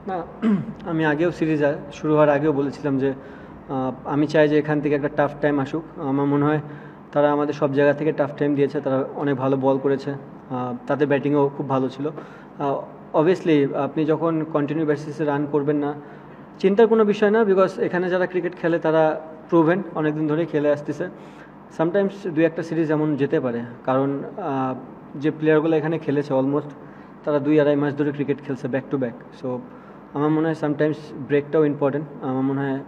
না, আমি আগেও সিরিজ শুরু হওয়ার আগেও বলেছিলাম যে আমি চাই যে এখান থেকে একটা টাফ টাইম আসুক। আমার মনে হয় তারা আমাদের সব জায়গা থেকে টাফ টাইম দিয়েছে, তারা অনেক ভালো বল করেছে, তাদের ব্যাটিংও খুব ভালো ছিল। অবভিয়াসলি আপনি যখন কন্টিনিউ বেসিসে রান করবেন না, চিন্তার কোনো বিষয় না, বিকজ এখানে যারা ক্রিকেট খেলে তারা প্রুভেন, অনেকদিন ধরেই খেলে আসতেছে। সামটাইমস দুই একটা সিরিজ এমন যেতে পারে, কারণ যে প্লেয়ারগুলো এখানে খেলেছে অলমোস্ট তারা 2-2.5 মাস ধরে ক্রিকেট খেলছে ব্যাক টু ব্যাক। সো আমার মনে হয় সামটাইমস ব্রেকটাও ইম্পর্টেন্ট। আমার মনে হয়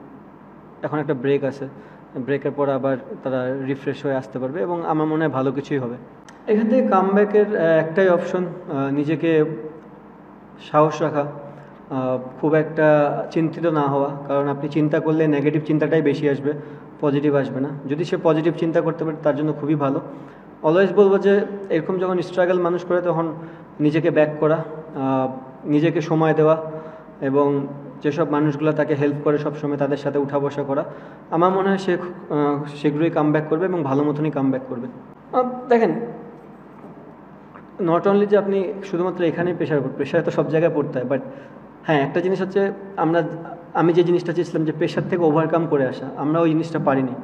এখন একটা ব্রেক আছে, ব্রেকের পর আবার তারা রিফ্রেশ হয়ে আসতে পারবে এবং আমার মনে হয় ভালো কিছুই হবে এখান থেকে। কামব্যাকের একটাই অপশন, নিজেকে সাহস রাখা, খুব একটা চিন্তিত না হওয়া, কারণ আপনি চিন্তা করলে নেগেটিভ চিন্তাটাই বেশি আসবে, পজিটিভ আসবে না। যদি সে পজিটিভ চিন্তা করতে পারে তার জন্য খুবই ভালো। অলওয়েজ বলবো যে এরকম যখন স্ট্রাগল মানুষ করে তখন নিজেকে ব্যাক করা, নিজেকে সময় দেওয়া এবং যেসব মানুষগুলো তাকে হেল্প করে সবসময় তাদের সাথে উঠা বসা করা, আমার মনে হয় সে সেগুলোই কামব্যাক করবে এবং ভালো মতনই কামব্যাক করবে। দেখেন, নট অনলি যে আপনি শুধুমাত্র এখানেই প্রেশার তো সব জায়গায় পড়তে হয়, বাট হ্যাঁ একটা জিনিস হচ্ছে, আমি যে জিনিসটা চেয়েছিলাম যে প্রেশার থেকে ওভারকাম করে আসা, আমরা ওই জিনিসটা পারিনি।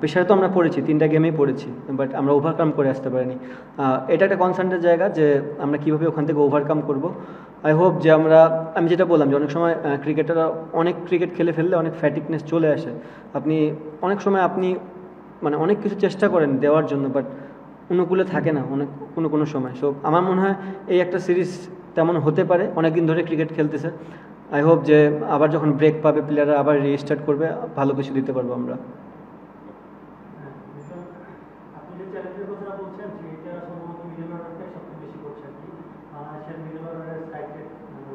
প্রেশারে তো আমরা পড়েছি, 3টা গেমেই পড়েছি, বাট আমরা ওভারকাম করে আসতে পারিনি। এটা একটা কনসার্নের জায়গা যে আমরা কীভাবে ওখান থেকে ওভারকাম করব। আই হোপ যে আমি যেটা বললাম যে অনেক সময় ক্রিকেটাররা অনেক ক্রিকেট খেলে ফেললে অনেক ফ্যাটিকনেস চলে আসে। অনেক সময় মানে অনেক কিছু চেষ্টা করেন দেওয়ার জন্য, বাট অনুকূলে থাকে না অনেক কোনো সময়। সো আমার মনে হয় এই একটা সিরিজ তেমন হতে পারে, অনেকদিন ধরে ক্রিকেট খেলতেছে। আই হোপ যে আবার যখন ব্রেক পাবে প্লেয়াররা আবার রিস্টার্ট করবে, ভালো কিছু দিতে পারবো আমরা। আপনি যে চ্যালেঞ্জের কথাটা বলছেন সেটা সম্ভবত মিডল অর্ডারটাই সবচেয়ে বেশি করছে আর কি। বাংলাদেশের মিডল অর্ডারের স্ট্রাইক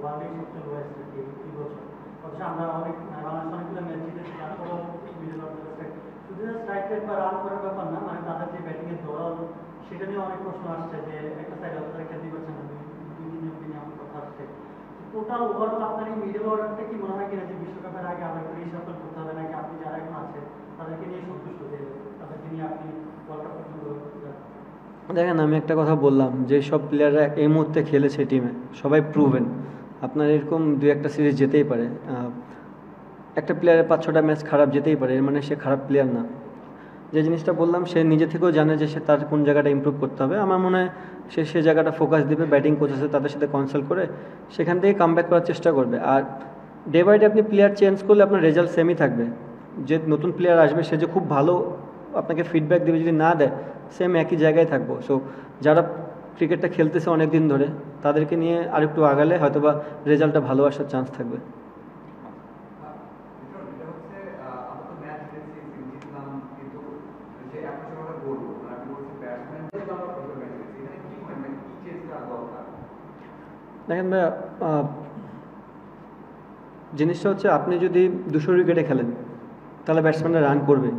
ওয়ার্ল্ডেই সবচেয়ে লোয়েস্ট আর কি এই বছর। অথচ আমরা বাংলাদেশ অনেকগুলো ম্যাচ জিতেছি, তারপরেও মিডল অর্ডারের স্ট্রাইক, শুধু স্ট্রাইক রেট বা রান করার ব্যাপার না, মানে তাদের যে ব্যাটিংয়ের দল সেটা নিয়ে অনেক প্রশ্ন আসছে যে একটা সাইডে আপনারা খেলতে পারছেন না, দুই তিনজন দিনে আমার কথা আসছে। টোটাল ওভারঅল আপনার এই মিডল অর্ডারটা কি মনে হয় কিনা যে বিশ্বকাপের আগে আবার একটা রিসাফল করতে হবে, নাকি আপনি যারা এখন আছে তাদেরকে নিয়ে সন্তুষ্ট, যে তাদেরকে নিয়ে আপনি ওয়ার্ল্ড কাপ পর্যন্ত যান? দেখেন, আমি একটা কথা বললাম যে সব প্লেয়াররা এই মুহূর্তে খেলেছে টিমে সবাই প্রুভেন। আপনার এরকম দুই একটা সিরিজ যেতেই পারে, একটা প্লেয়ারের 5-6টা ম্যাচ খারাপ যেতেই পারে, এর মানে সে খারাপ প্লেয়ার না। যে জিনিসটা বললাম সে নিজে থেকেও জানে যে সে তার কোন জায়গাটা ইমপ্রুভ করতে হবে। আমার মনে হয় সে জায়গাটা ফোকাস দেবে, ব্যাটিং কোচ আছে তাদের সাথে কনসাল্ট করে সেখান থেকে কামব্যাক করার চেষ্টা করবে। আর ডে বাই ডে আপনি প্লেয়ার চেঞ্জ করলে আপনার রেজাল্ট সেমই থাকবে। যে নতুন প্লেয়ার আসবে সে যে খুব ভালো আপনাকে ফিডব্যাক দেবে, যদি না দেয় সেম একই জায়গায় থাকবো। সো যারা ক্রিকেটটা খেলতেছে অনেক দিন ধরে তাদেরকে নিয়ে আরেকটু আগালে হয়তোবা রেজাল্টটা ভালো আসার চান্স থাকবে। দেখেন ভাইয়া, জিনিসটা হচ্ছে আপনি যদি 200 উইকেটে খেলেন তাহলে ব্যাটসম্যানরা রান করবে,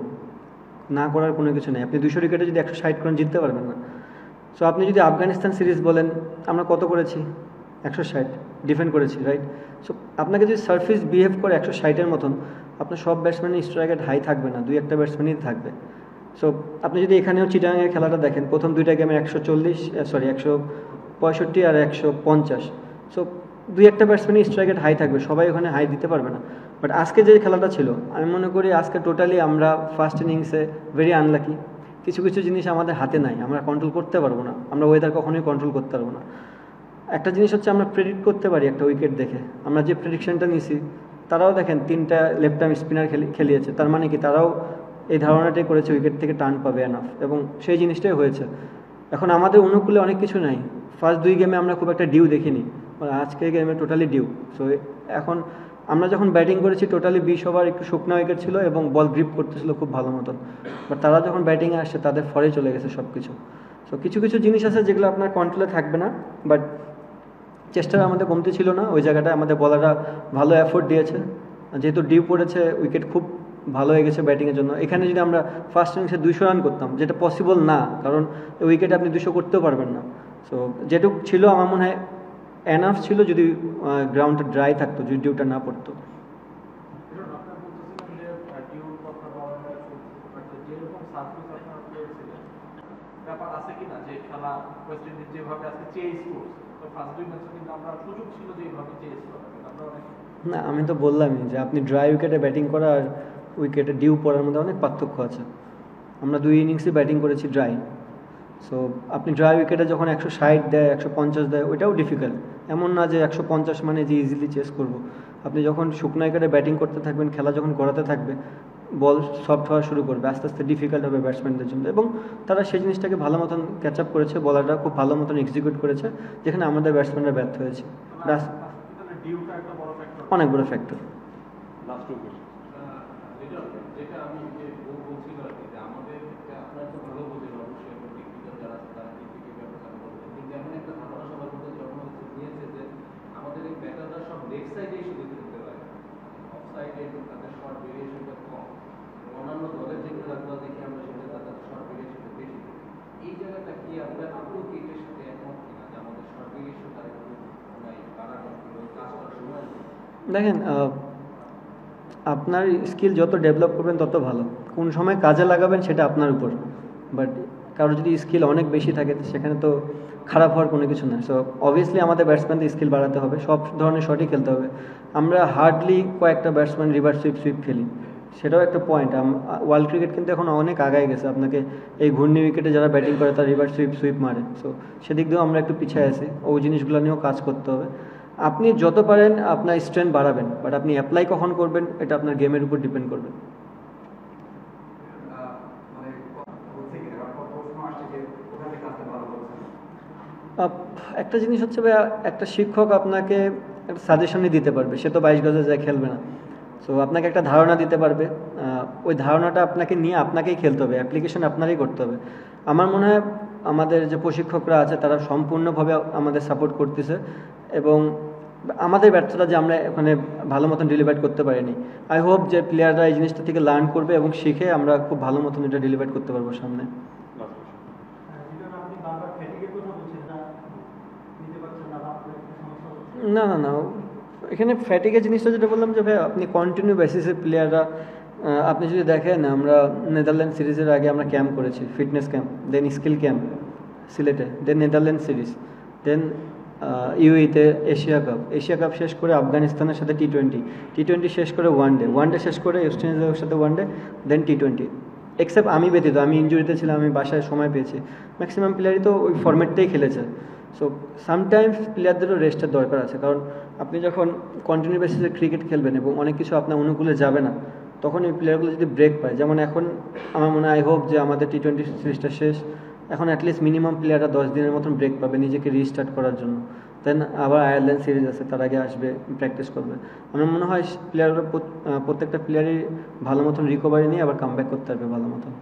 না করার কোনো কিছু নেই। আপনি 200 উইকেটে যদি 160 রান জিততে পারবেন না। সো আপনি যদি আফগানিস্তান সিরিজ বলেন, আমরা কত করেছি? 160 ডিফেন্ড করেছি, রাইট? সো আপনাকে যদি সার্ফিস বিহেভ করে 160-এর মতন, আপনার সব ব্যাটসম্যানের স্ট্রাইক রেট হাই থাকবে না, 2-1টা ব্যাটসম্যানই থাকবে। সো আপনি যদি এখানেও চিটাগাংয়ের খেলাটা দেখেন, প্রথম 2টা গেমে 165 আর 150। সো 2-1টা ব্যাটসম্যানই স্ট্রাইক রেট হাই থাকবে, সবাই ওখানে হাই দিতে পারবে না। বাট আজকে যে খেলাটা ছিল, আমি মনে করি আজকে টোটালি আমরা ফার্স্ট ইনিংসে ভেরি আনলাকি। কিছু কিছু জিনিস আমাদের হাতে নাই, আমরা কন্ট্রোল করতে পারবো না, আমরা ওয়েদার কখনোই কন্ট্রোল করতে পারবো না। একটা জিনিস হচ্ছে আমরা প্রেডিক্ট করতে পারি একটা উইকেট দেখে, আমরা যে প্রেডিকশনটা নিয়েছি, তারাও দেখেন 3টা লেফট আর্ম স্পিনার খেলিয়েছে, তার মানে কি তারাও এই ধারণাটাই করেছে উইকেট থেকে টার্ন পাবে এনাফ, এবং সেই জিনিসটাই হয়েছে। এখন আমাদের অনুকূলে অনেক কিছু নাই। ফার্স্ট 2 গেমে আমরা খুব একটা ডিউ দেখিনি, আজকে গেমে টোটালি ডিউ। সো এখন আমরা যখন ব্যাটিং করেছি টোটালি 20 ওভার একটু শুকনো উইকেট ছিল এবং বল গ্রিপ করতেছিল খুব ভালো মতন, বাট তারা যখন ব্যাটিংয়ে আসছে তাদের ফরে চলে গেছে সব কিছু। সো কিছু কিছু জিনিস আছে যেগুলো আপনার কন্ট্রোলে থাকবে না, বাট চেষ্টাটা আমাদের কমতি ছিল না। ওই জায়গাটায় আমাদের বলাররা ভালো এফোর্ট দিয়েছে, যেহেতু ডিউ পড়েছে উইকেট খুব ভালো হয়ে গেছে ব্যাটিংয়ের জন্য। এখানে যদি আমরা ফার্স্ট ইনিংসে 200 রান করতাম, যেটা পসিবল না, কারণ উইকেটে আপনি 200 করতেও পারবেন না। সো যেটুকু ছিল আমার মনে হয় এনাফ ছিল, যদি গ্রাউন্ডটা ড্রাই থাকতো, যদি ডিউটা না পড়তো। ব্যাপার আছে কিনা যে খেলা ওয়েস্ট ইন্ডিজ যেভাবে আজকে চেজ করছে, ফার্স্ট দুই ম্যাচে কিন্তু আমরা সুযোগ ছিল যে এইভাবে চেস করা, কিন্তু আমরা অনেক না, আমি তো বললামই যে আপনি ড্রাই উইকেটে ব্যাটিং করা আর উইকেটে ডিউ পড়ার মধ্যে অনেক পার্থক্য আছে। আমরা 2 ইনিংসই ব্যাটিং করেছি ড্রাই। সো আপনি ড্রাই উইকেটে যখন 160 দেয়, 150 দেয়, ওইটাও ডিফিকাল্ট। এমন না যে 150 মানে যে ইজিলি চেস করব। আপনি যখন শুকনো উইকেটে ব্যাটিং করতে থাকবেন, খেলা যখন গড়াতে থাকবে, বল সফট হওয়া শুরু করবে, আস্তে আস্তে ডিফিকাল্ট হবে ব্যাটসম্যানদের জন্য। এবং তারা সেই জিনিসটাকে ভালো মতন ক্যাচ আপ করেছে, বলাররা খুব ভালো মতন এক্সিকিউট করেছে, যেখানে আমাদের ব্যাটসম্যানরা ব্যর্থ হয়েছে। ব্যাস, ডিউটা একটা বড় ফ্যাক্টর। অনেক বড় ফ্যাক্টর। Last two question. যেটা আমি যে বলছিল আর কি, যে আমাদের আপনার তো ভালো বোঝেন অবশ্যই, এবং টেকনিক্যাল যারা আছে তারা টেকনিক্যাল ব্যাপারটা বলবেন, কিন্তু এমন একটা ধারণা সবার মধ্যে জন্ম নিয়েছে যে আমাদের এই ব্যাটাররা সব লেগ সাইডেই শুধু খেলতে পারে, অফ সাইডে তাদের শর্ট ভেরিয়েশনটা কম। অন্যান্য দলের যে খেলাগুলো দেখি আমরা, সেটা তাদের শর্ট ভেরিয়েশনটা বেশি। এই জায়গাটা কি আপনার আপনিও কি এটার সাথে একমত কিনা, যে আমাদের শর্ট ভেরিয়েশনটা একটু বাড়ানো, কাজ করার সময়? দেখেন, আপনার স্কিল যত ডেভেলপ করবেন তত ভালো। কোন সময় কাজে লাগাবেন সেটা আপনার উপর। বাট কারো যদি স্কিল অনেক বেশি থাকে, সেখানে তো খারাপ হওয়ার কোনো কিছু না। সো অবভিয়াসলি আমাদের ব্যাটসম্যানদের স্কিল বাড়াতে হবে, সব ধরনের শটই খেলতে হবে। আমরা হার্ডলি কয়েকটা ব্যাটসম্যান রিভার্স সুইপ খেলি, সেটাও একটা পয়েন্ট। ওয়ার্ল্ড ক্রিকেট কিন্তু এখন অনেক আগায় গেছে। আপনাকে এই ঘূর্ণি উইকেটে যারা ব্যাটিং করে তারা রিভার্স সুইপ মারে। সো সেদিক দিয়েও আমরা একটু পিছিয়ে আছি, ওই জিনিসগুলো নিয়েও কাজ করতে হবে। আপনি যত পারেন আপনার স্ট্রেংথ বাড়াবেন, বাট আপনি অ্যাপ্লাই কখন করবেন এটা আপনার গেমের উপর ডিপেন্ড করবে। একটা জিনিস হচ্ছে ভাইয়া, একটা শিক্ষক আপনাকে একটা সাজেশনই দিতে পারবে, সে তো 22 গজে যায় খেলবে না। সো আপনাকে একটা ধারণা দিতে পারবে, ওই ধারণাটা আপনাকে নিয়ে আপনাকেই খেলতে হবে, অ্যাপ্লিকেশন আপনারই করতে হবে। আমার মনে হয় আমাদের যে প্রশিক্ষকরা আছে তারা সম্পূর্ণভাবে আমাদের সাপোর্ট করতেছে, এবং আমাদের ব্যর্থতা যে আমরা ওখানে ভালো মতন ডেলিভার করতে পারিনি। আই হোপ যে প্লেয়াররা এই জিনিসটা থেকে লার্ন করবে এবং শিখে আমরা খুব ভালো মতন এটা ডেলিভার করতে পারবো সামনে। আপনি বারবার ফ্যাটিকের কথা বলছেন, না নিতে পারছেন না, বা আপনার একটা সমস্যা হচ্ছে? না না না, এখানে ফ্যাটিকের জিনিসটা যেটা বললাম যে ভাই, আপনি কন্টিনিউ বেসিসে প্লেয়াররা, আপনি যদি দেখেন আমরা নেদারল্যান্ড সিরিজের আগে আমরা ক্যাম্প করেছি, ফিটনেস ক্যাম্প, দেন স্কিল ক্যাম্প সিলেটে, দেন নেদারল্যান্ড সিরিজ, দেন ইউইতে এশিয়া কাপ শেষ করে আফগানিস্তানের সাথে টি-20 শেষ করে ওয়ানডে শেষ করে অস্ট্রেলিয়ার সাথে ওয়ানডে, দেন টি-20। এক্সেপ্ট আমি ব্যতীত, আমি ইনজুরিতে ছিলাম, আমি বাসায় সময় পেয়েছি। ম্যাক্সিমাম প্লেয়ারই তো ওই ফরম্যাটটাই খেলেছে। সো সামটাইমস প্লেয়ারদেরও রেস্টের দরকার আছে, কারণ আপনি যখন কন্টিনিউ বেসিসে ক্রিকেট খেলবেন এবং অনেক কিছু আপনার অনুকূলে যাবে না, তখন এই প্লেয়ারগুলো যদি ব্রেক পায়, যেমন এখন আমার মনে হয়, আই হোপ যে আমাদের টি-20 সিরিজটা শেষ, এখন অ্যাটলিস্ট মিনিমাম প্লেয়াররা 10 দিনের মতন ব্রেক পাবে নিজেকে রিস্টার্ট করার জন্য। দেন আবার আয়ারল্যান্ড সিরিজ আছে, তার আগে আসবে, প্র্যাকটিস করবে। আমার মনে হয় প্লেয়াররা প্রত্যেকটা প্লেয়ারই ভালো মতন রিকভারি নিয়ে আবার কামব্যাক করতে পারবে ভালো মতন।